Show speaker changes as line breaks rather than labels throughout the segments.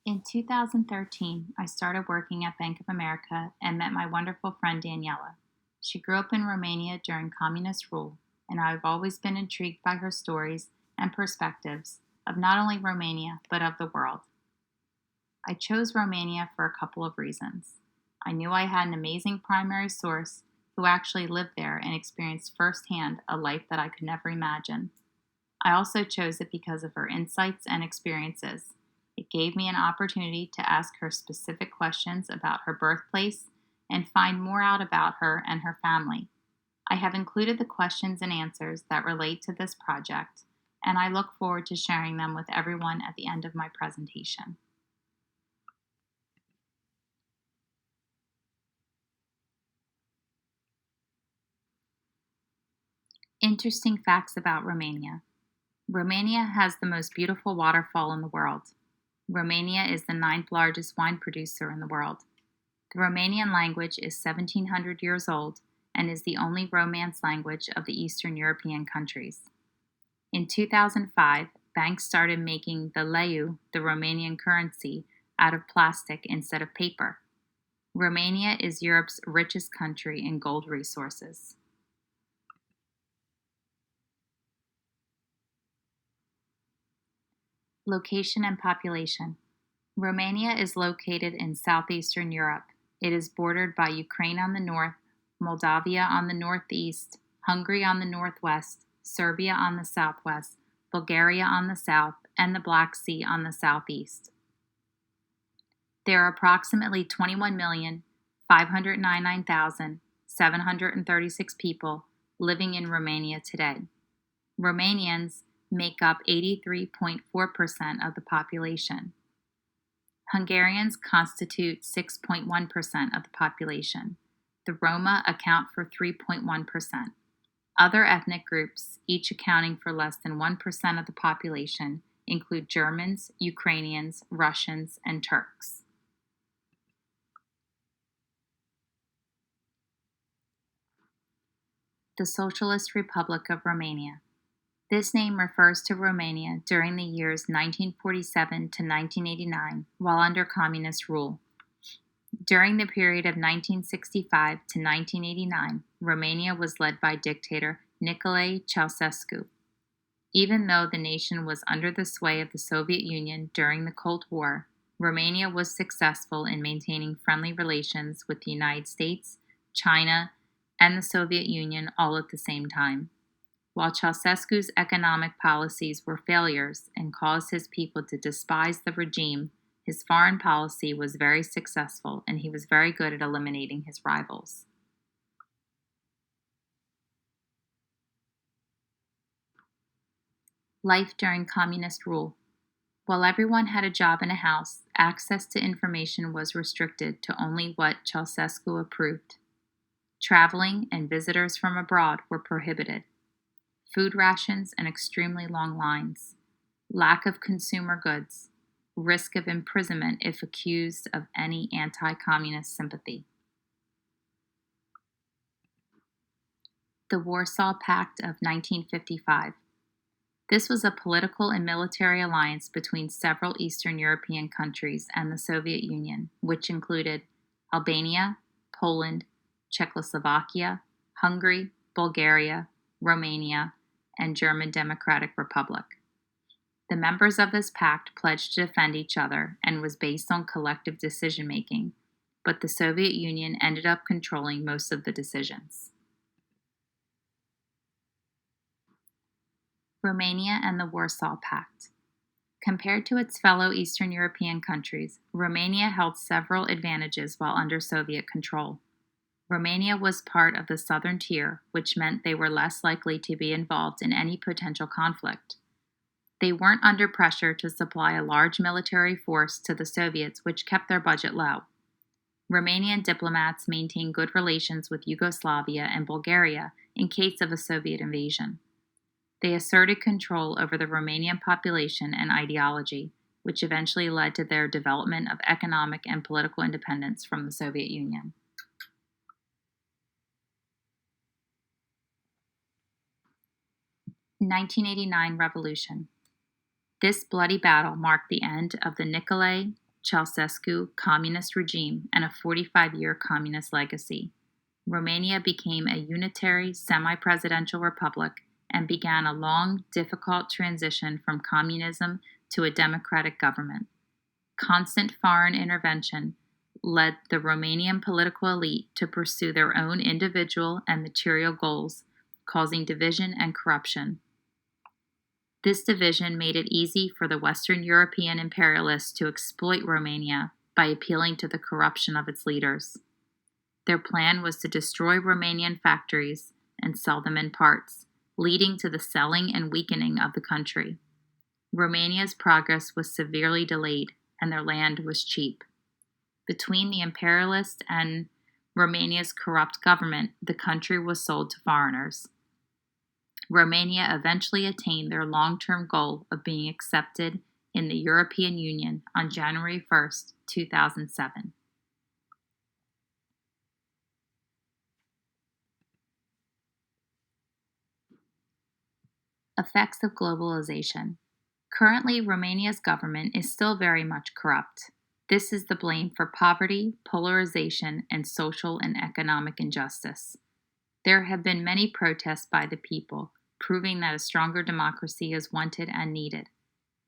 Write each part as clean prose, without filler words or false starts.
In 2013, I started working at Bank of America and met my wonderful friend Daniela. She grew up in Romania during communist rule, and I've always been intrigued by her stories and perspectives of not only Romania, but of the world. I chose Romania for a couple of reasons. I knew I had an amazing primary source who actually lived there and experienced firsthand a life that I could never imagine. I also chose it because of her insights and experiences. It gave me an opportunity to ask her specific questions about her birthplace and find more out about her and her family. I have included the questions and answers that relate to this project, and I look forward to sharing them with everyone at the end of my presentation. Interesting facts about Romania. Romania has the most beautiful waterfall in the world. Romania is the ninth largest wine producer in the world. The Romanian language is 1700 years old and is the only Romance language of the Eastern European countries. In 2005, banks started making the leu, the Romanian currency, out of plastic instead of paper. Romania is Europe's richest country in gold resources. Location and population. Romania is located in southeastern Europe. It is bordered by Ukraine on the north, Moldavia on the northeast, Hungary on the northwest, Serbia on the southwest, Bulgaria on the south, and the Black Sea on the southeast. There are approximately 21,599,736 people living in Romania today. Romanians make up 83.4% of the population. Hungarians constitute 6.1% of the population. The Roma account for 3.1%. Other ethnic groups, each accounting for less than 1% of the population, include Germans, Ukrainians, Russians, and Turks. The Socialist Republic of Romania. This name refers to Romania during the years 1947 to 1989 while under communist rule. During the period of 1965 to 1989, Romania was led by dictator Nicolae Ceausescu. Even though the nation was under the sway of the Soviet Union during the Cold War, Romania was successful in maintaining friendly relations with the United States, China, and the Soviet Union all at the same time. While Ceausescu's economic policies were failures and caused his people to despise the regime, his foreign policy was very successful and he was very good at eliminating his rivals. Life during communist rule. While everyone had a job and a house, access to information was restricted to only what Ceausescu approved. Traveling and visitors from abroad were prohibited. Food rations and extremely long lines, lack of consumer goods, risk of imprisonment if accused of any anti-communist sympathy. The Warsaw Pact of 1955. This was a political and military alliance between several Eastern European countries and the Soviet Union, which included Albania, Poland, Czechoslovakia, Hungary, Bulgaria, Romania, and German Democratic Republic. The members of this pact pledged to defend each other and was based on collective decision-making, but the Soviet Union ended up controlling most of the decisions. Romania and the Warsaw Pact. Compared to its fellow Eastern European countries, Romania held several advantages while under Soviet control. Romania was part of the Southern Tier, which meant they were less likely to be involved in any potential conflict. They weren't under pressure to supply a large military force to the Soviets, which kept their budget low. Romanian diplomats maintained good relations with Yugoslavia and Bulgaria in case of a Soviet invasion. They asserted control over the Romanian population and ideology, which eventually led to their development of economic and political independence from the Soviet Union. The 1989 Revolution. This bloody battle marked the end of the Nicolae Ceausescu communist regime and a 45-year communist legacy. Romania became a unitary, semi-presidential republic and began a long, difficult transition from communism to a democratic government. Constant foreign intervention led the Romanian political elite to pursue their own individual and material goals, causing division and corruption. This division made it easy for the Western European imperialists to exploit Romania by appealing to the corruption of its leaders. Their plan was to destroy Romanian factories and sell them in parts, leading to the selling and weakening of the country. Romania's progress was severely delayed, and their land was cheap. Between the imperialists and Romania's corrupt government, the country was sold to foreigners. Romania eventually attained their long-term goal of being accepted in the European Union on January 1st, 2007. Effects of globalization. Currently, Romania's government is still very much corrupt. This is the blame for poverty, polarization, and social and economic injustice. There have been many protests by the people, proving that a stronger democracy is wanted and needed.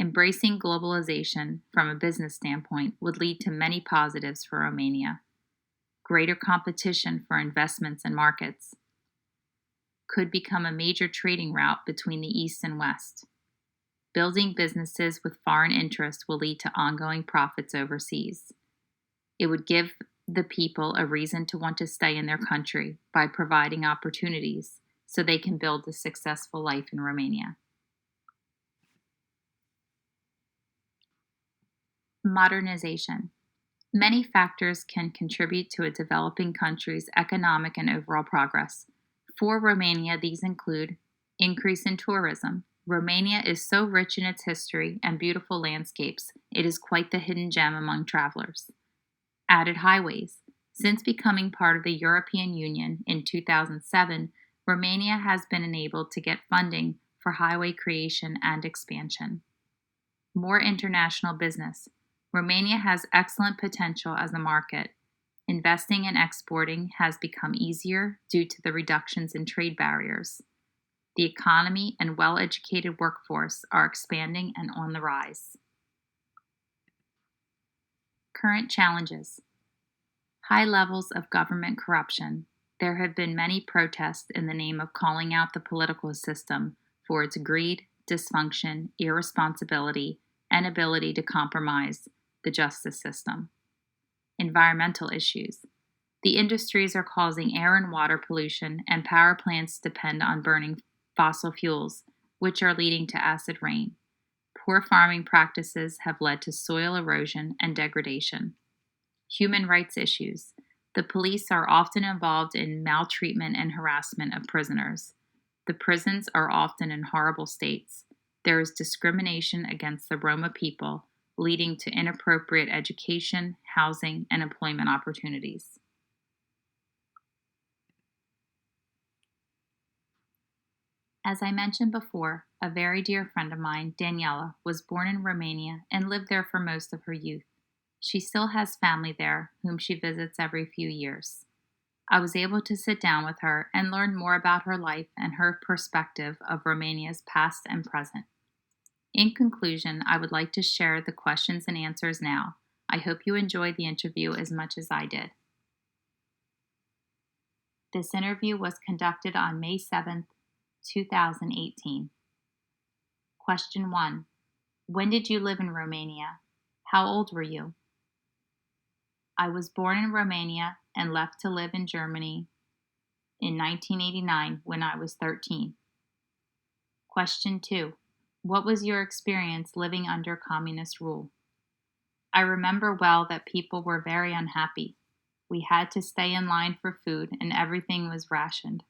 Embracing globalization from a business standpoint would lead to many positives for Romania. Greater competition for investments and markets could become a major trading route between the East and West. Building businesses with foreign interests will lead to ongoing profits overseas. It would give the people a reason to want to stay in their country by providing opportunities so they can build a successful life in Romania. Modernization. Many factors can contribute to a developing country's economic and overall progress. For Romania, these include increase in tourism. Romania is so rich in its history and beautiful landscapes, it is quite the hidden gem among travelers. Added highways. Since becoming part of the European Union in 2007, Romania has been enabled to get funding for highway creation and expansion. More international business. Romania has excellent potential as a market. Investing and exporting has become easier due to the reductions in trade barriers. The economy and well-educated workforce are expanding and on the rise. Current challenges. High levels of government corruption. There have been many protests in the name of calling out the political system for its greed, dysfunction, irresponsibility, and ability to compromise the justice system. Environmental issues. The industries are causing air and water pollution, and power plants depend on burning fossil fuels, which are leading to acid rain. Poor farming practices have led to soil erosion and degradation. Human rights issues. The police are often involved in maltreatment and harassment of prisoners. The prisons are often in horrible states. There is discrimination against the Roma people, leading to inappropriate education, housing, and employment opportunities. As I mentioned before, a very dear friend of mine, Daniela, was born in Romania and lived there for most of her youth. She still has family there, whom she visits every few years. I was able to sit down with her and learn more about her life and her perspective of Romania's past and present. In conclusion, I would like to share the questions and answers now. I hope you enjoyed the interview as much as I did. This interview was conducted on May 7th, 2018. Question 1. When did you live in Romania? How old were you? I was born in Romania and left to live in Germany in 1989 when I was 13. Question 2. What was your experience living under communist rule? I remember well that people were very unhappy. We had to stay in line for food and everything was rationed.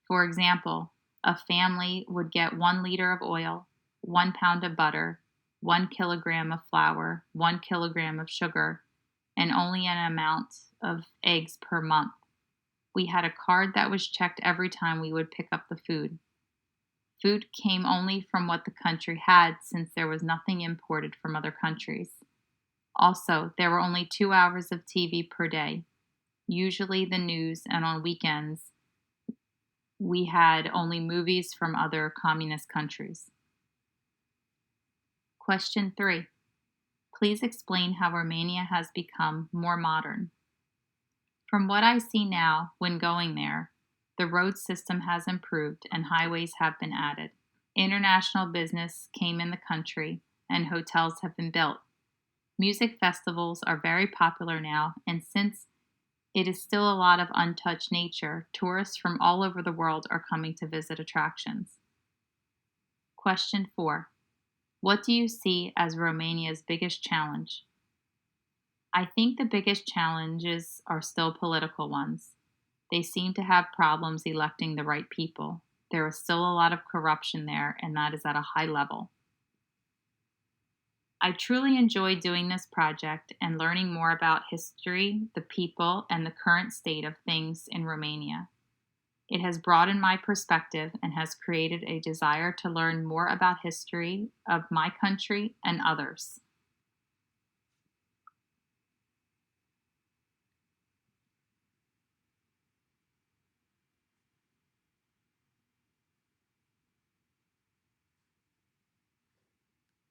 For example, a family would get 1 liter of oil, 1 pound of butter, 1 kilogram of flour, 1 kilogram of sugar, and only an amount of eggs per month. We had a card that was checked every time we would pick up the food. Food came only from what the country had since there was nothing imported from other countries. Also, there were only 2 hours of TV per day, usually the news, and on weekends, we had only movies from other communist countries. Question 3. Please explain how Romania has become more modern. From what I see now when going there, the road system has improved and highways have been added. International business came in the country and hotels have been built. Music festivals are very popular now, and since it is still a lot of untouched nature, tourists from all over the world are coming to visit attractions. Question 4. What do you see as Romania's biggest challenge? I think the biggest challenges are still political ones. They seem to have problems electing the right people. There is still a lot of corruption there, and that is at a high level. I truly enjoy doing this project and learning more about history, the people, and the current state of things in Romania. It has broadened my perspective and has created a desire to learn more about history of my country and others.